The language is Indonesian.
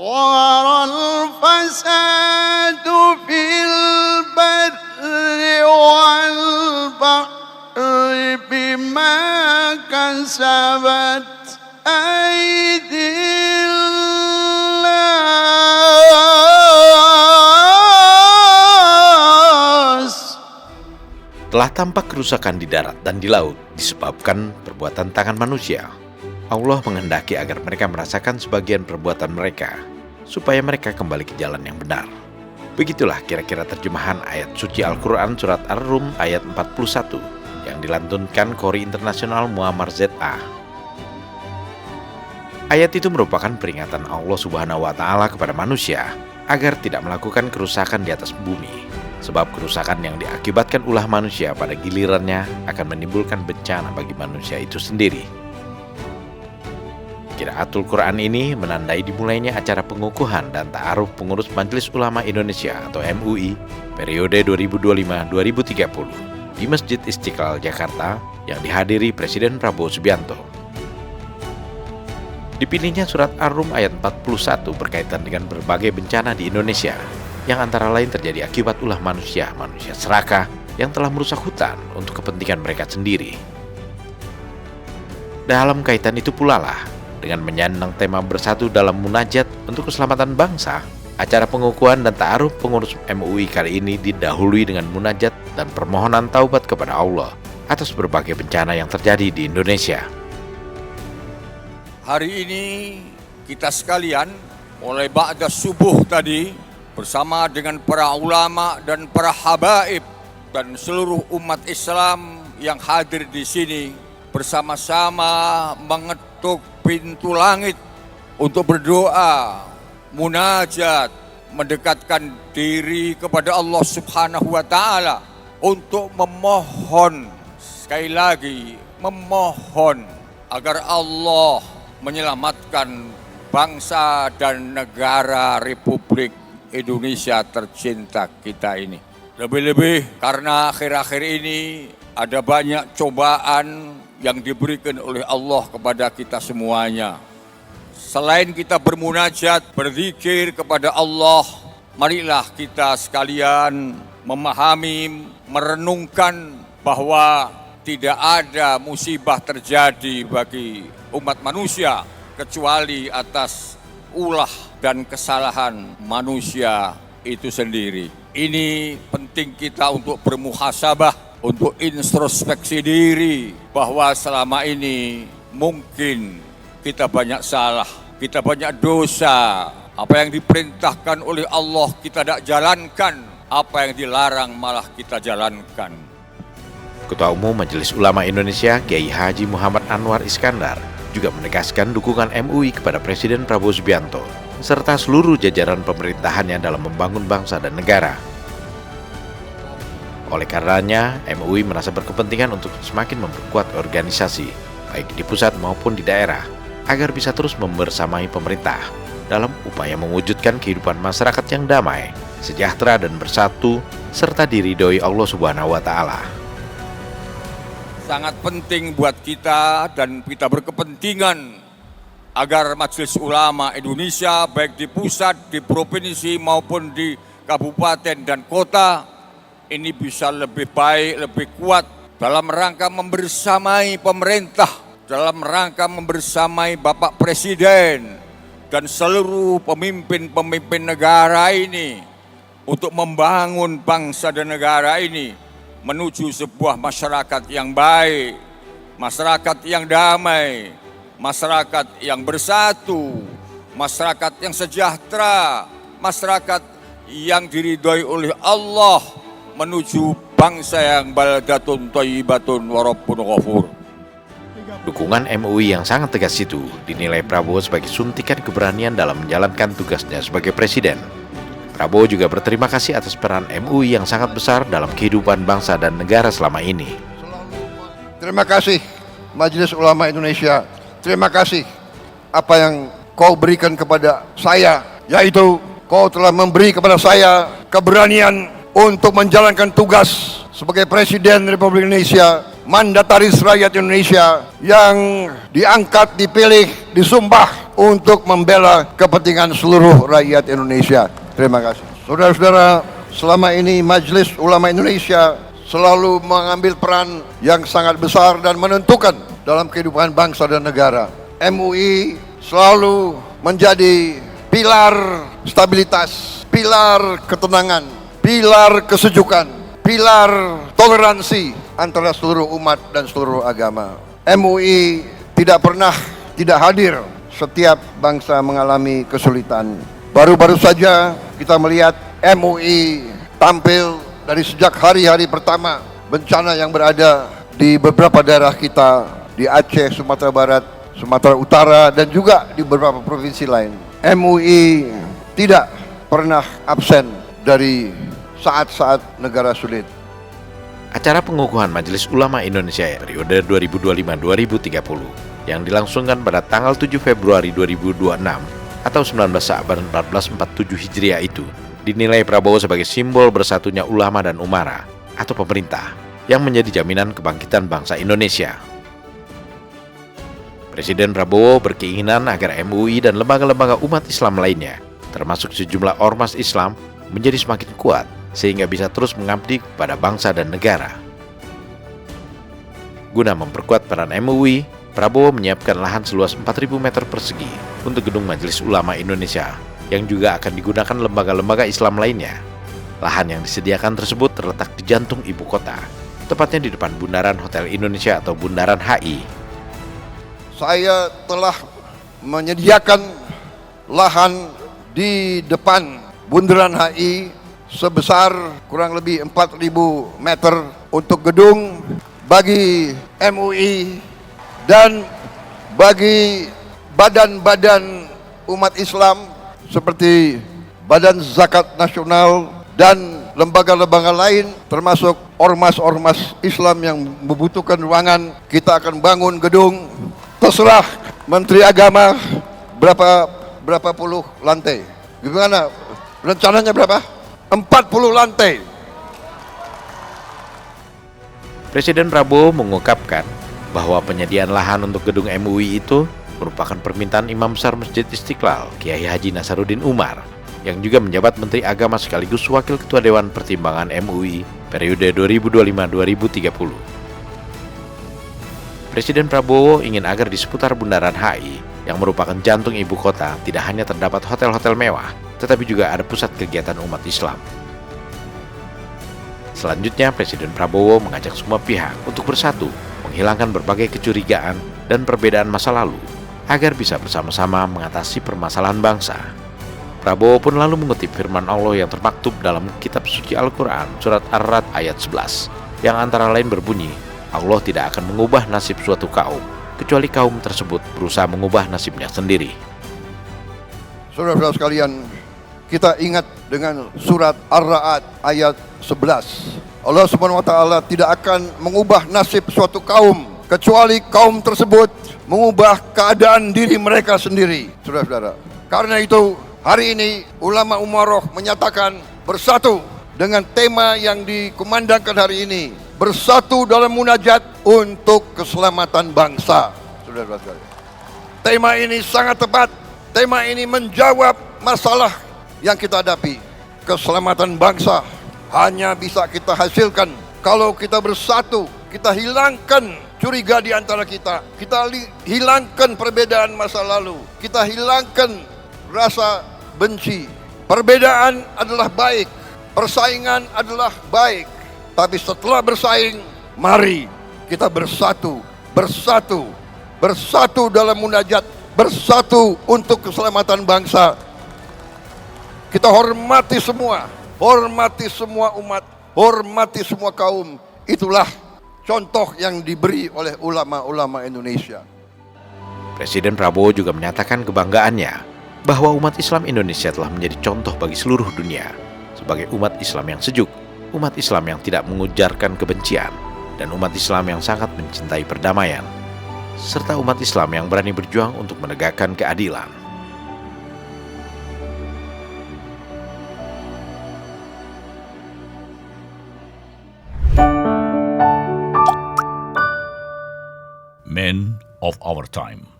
ظهر الفساد في البر والبحر بما كسبت أيدي الناس. Telah tampak kerusakan di darat dan di laut disebabkan perbuatan tangan manusia. Allah menghendaki agar mereka merasakan sebagian perbuatan mereka, supaya mereka kembali ke jalan yang benar. Begitulah kira-kira terjemahan ayat suci Al-Quran Surat Ar-Rum ayat 41 yang dilantunkan Qori Internasional Muammar Z.A. Ayat itu merupakan peringatan Allah Subhanahu wa Ta'ala kepada manusia agar tidak melakukan kerusakan di atas bumi, sebab kerusakan yang diakibatkan ulah manusia pada gilirannya akan menimbulkan bencana bagi manusia itu sendiri. Qiraatul Quran ini menandai dimulainya acara pengukuhan dan ta'aruf pengurus Majelis Ulama Indonesia atau MUI periode 2025-2030 di Masjid Istiqlal Jakarta yang dihadiri Presiden Prabowo Subianto. Dipilihnya surat Ar-Rum ayat 41 berkaitan dengan berbagai bencana di Indonesia yang antara lain terjadi akibat ulah manusia serakah yang telah merusak hutan untuk kepentingan mereka sendiri. Dalam kaitan itu pula lah, dengan menyandang tema bersatu dalam munajat untuk keselamatan bangsa, acara pengukuhan dan ta'aruf pengurus MUI kali ini didahului dengan munajat dan permohonan taubat kepada Allah atas berbagai bencana yang terjadi di Indonesia. Hari ini kita sekalian mulai ba'da subuh tadi bersama dengan para ulama dan para habaib dan seluruh umat Islam yang hadir di sini bersama-sama mengetuk pintu langit untuk berdoa, munajat, mendekatkan diri kepada Allah Subhanahu wa Ta'ala untuk memohon, sekali lagi memohon agar Allah menyelamatkan bangsa dan negara Republik Indonesia tercinta kita ini. Lebih-lebih karena akhir-akhir ini ada banyak cobaan yang diberikan oleh Allah kepada kita semuanya. Selain kita bermunajat, berzikir kepada Allah, marilah kita sekalian memahami, merenungkan bahwa tidak ada musibah terjadi bagi umat manusia kecuali atas ulah dan kesalahan manusia itu sendiri. Ini penting kita untuk bermuhasabah, untuk introspeksi diri bahwa selama ini mungkin kita banyak salah, kita banyak dosa. Apa yang diperintahkan oleh Allah kita tidak jalankan, apa yang dilarang malah kita jalankan. Ketua Umum Majelis Ulama Indonesia Kiai Haji Muhammad Anwar Iskandar juga menegaskan dukungan MUI kepada Presiden Prabowo Subianto serta seluruh jajaran pemerintahannya dalam membangun bangsa dan negara. Oleh karenanya, MUI merasa berkepentingan untuk semakin memperkuat organisasi, baik di pusat maupun di daerah, agar bisa terus membersamai pemerintah dalam upaya mewujudkan kehidupan masyarakat yang damai, sejahtera dan bersatu, serta diridhoi Allah Subhanahu wa Ta'ala. Sangat penting buat kita dan kita berkepentingan agar Majelis Ulama Indonesia baik di pusat, di provinsi maupun di kabupaten dan kota ini bisa lebih baik, lebih kuat dalam rangka membersamai pemerintah, dalam rangka membersamai Bapak Presiden dan seluruh pemimpin-pemimpin negara ini untuk membangun bangsa dan negara ini menuju sebuah masyarakat yang baik, masyarakat yang damai, masyarakat yang bersatu, masyarakat yang sejahtera, masyarakat yang diridhoi oleh Allah, menuju bangsa yang baldatun thayyibatun wa rabbun ghafur. Dukungan MUI yang sangat tegas itu dinilai Prabowo sebagai suntikan keberanian dalam menjalankan tugasnya sebagai presiden. Prabowo juga berterima kasih atas peran MUI yang sangat besar dalam kehidupan bangsa dan negara selama ini. Terima kasih Majelis Ulama Indonesia. Terima kasih apa yang kau berikan kepada saya, yaitu kau telah memberi kepada saya keberanian untuk menjalankan tugas sebagai Presiden Republik Indonesia mandataris rakyat Indonesia yang diangkat, dipilih, disumpah untuk membela kepentingan seluruh rakyat Indonesia. Terima kasih. Saudara-saudara, selama ini Majelis Ulama Indonesia selalu mengambil peran yang sangat besar dan menentukan dalam kehidupan bangsa dan negara. MUI selalu menjadi pilar stabilitas, pilar ketenangan, pilar kesejukan, pilar toleransi antara seluruh umat dan seluruh agama. MUI tidak pernah tidak hadir setiap bangsa mengalami kesulitan. Baru-baru saja kita melihat MUI tampil dari sejak hari-hari pertama bencana yang berada di beberapa daerah kita, di Aceh, Sumatera Barat, Sumatera Utara, dan juga di beberapa provinsi lain. MUI tidak pernah absen dari saat-saat negara sulit. Acara pengukuhan Majelis Ulama Indonesia periode 2025-2030 yang dilangsungkan pada tanggal 7 Februari 2026 atau 19 Sa'ban 1447 Hijriah itu dinilai Prabowo sebagai simbol bersatunya ulama dan umara atau pemerintah yang menjadi jaminan kebangkitan bangsa Indonesia. Presiden Prabowo berkeinginan agar MUI dan lembaga-lembaga umat Islam lainnya, termasuk sejumlah ormas Islam, menjadi semakin kuat sehingga bisa terus mengabdi kepada bangsa dan negara. Guna memperkuat peran MUI, Prabowo menyiapkan lahan seluas 4.000 meter persegi untuk gedung Majelis Ulama Indonesia yang juga akan digunakan lembaga-lembaga Islam lainnya. Lahan yang disediakan tersebut terletak di jantung ibu kota, tepatnya di depan Bundaran Hotel Indonesia atau Bundaran HI. Saya telah menyediakan lahan di depan Bundaran HI sebesar kurang lebih 4.000 meter untuk gedung bagi MUI dan bagi badan-badan umat Islam seperti Badan Zakat Nasional dan lembaga-lembaga lain termasuk ormas-ormas Islam yang membutuhkan ruangan. Kita akan bangun gedung, terserah Menteri Agama berapa puluh lantai. Gimana? Rencananya berapa? 40 lantai. Presiden Prabowo mengungkapkan bahwa penyediaan lahan untuk gedung MUI itu merupakan permintaan Imam Besar Masjid Istiqlal, Kiai Haji Nasaruddin Umar, yang juga menjabat Menteri Agama sekaligus Wakil Ketua Dewan Pertimbangan MUI periode 2025-2030. Presiden Prabowo ingin agar di seputar Bundaran HI, yang merupakan jantung ibu kota, tidak hanya terdapat hotel-hotel mewah, tetapi juga ada pusat kegiatan umat Islam. Selanjutnya, Presiden Prabowo mengajak semua pihak untuk bersatu, menghilangkan berbagai kecurigaan dan perbedaan masa lalu, agar bisa bersama-sama mengatasi permasalahan bangsa. Prabowo pun lalu mengutip firman Allah yang termaktub dalam kitab suci Al-Quran, surat Ar-Ra'd ayat 11, yang antara lain berbunyi, Allah tidak akan mengubah nasib suatu kaum, kecuali kaum tersebut berusaha mengubah nasibnya sendiri. Saudara-saudara sekalian, kita ingat dengan surat Ar-Ra'd ayat 11. Allah Subhanahu wa taala tidak akan mengubah nasib suatu kaum kecuali kaum tersebut mengubah keadaan diri mereka sendiri. Saudara-saudara, karena itu hari ini ulama umaroh menyatakan bersatu dengan tema yang dikumandangkan hari ini, bersatu dalam munajat untuk keselamatan bangsa. Saudara-saudara, tema ini sangat tepat. Tema ini menjawab masalah yang kita hadapi. Keselamatan bangsa hanya bisa kita hasilkan kalau kita bersatu, kita hilangkan curiga di antara kita, kita hilangkan perbedaan masa lalu, kita hilangkan rasa benci. Perbedaan adalah baik, persaingan adalah baik, tapi setelah bersaing, mari kita bersatu, bersatu dalam munajat, bersatu untuk keselamatan bangsa. Kita hormati semua umat, hormati semua kaum. Itulah contoh yang diberi oleh ulama-ulama Indonesia. Presiden Prabowo juga menyatakan kebanggaannya bahwa umat Islam Indonesia telah menjadi contoh bagi seluruh dunia sebagai umat Islam yang sejuk, umat Islam yang tidak mengujarkan kebencian, dan umat Islam yang sangat mencintai perdamaian, serta umat Islam yang berani berjuang untuk menegakkan keadilan. of our time.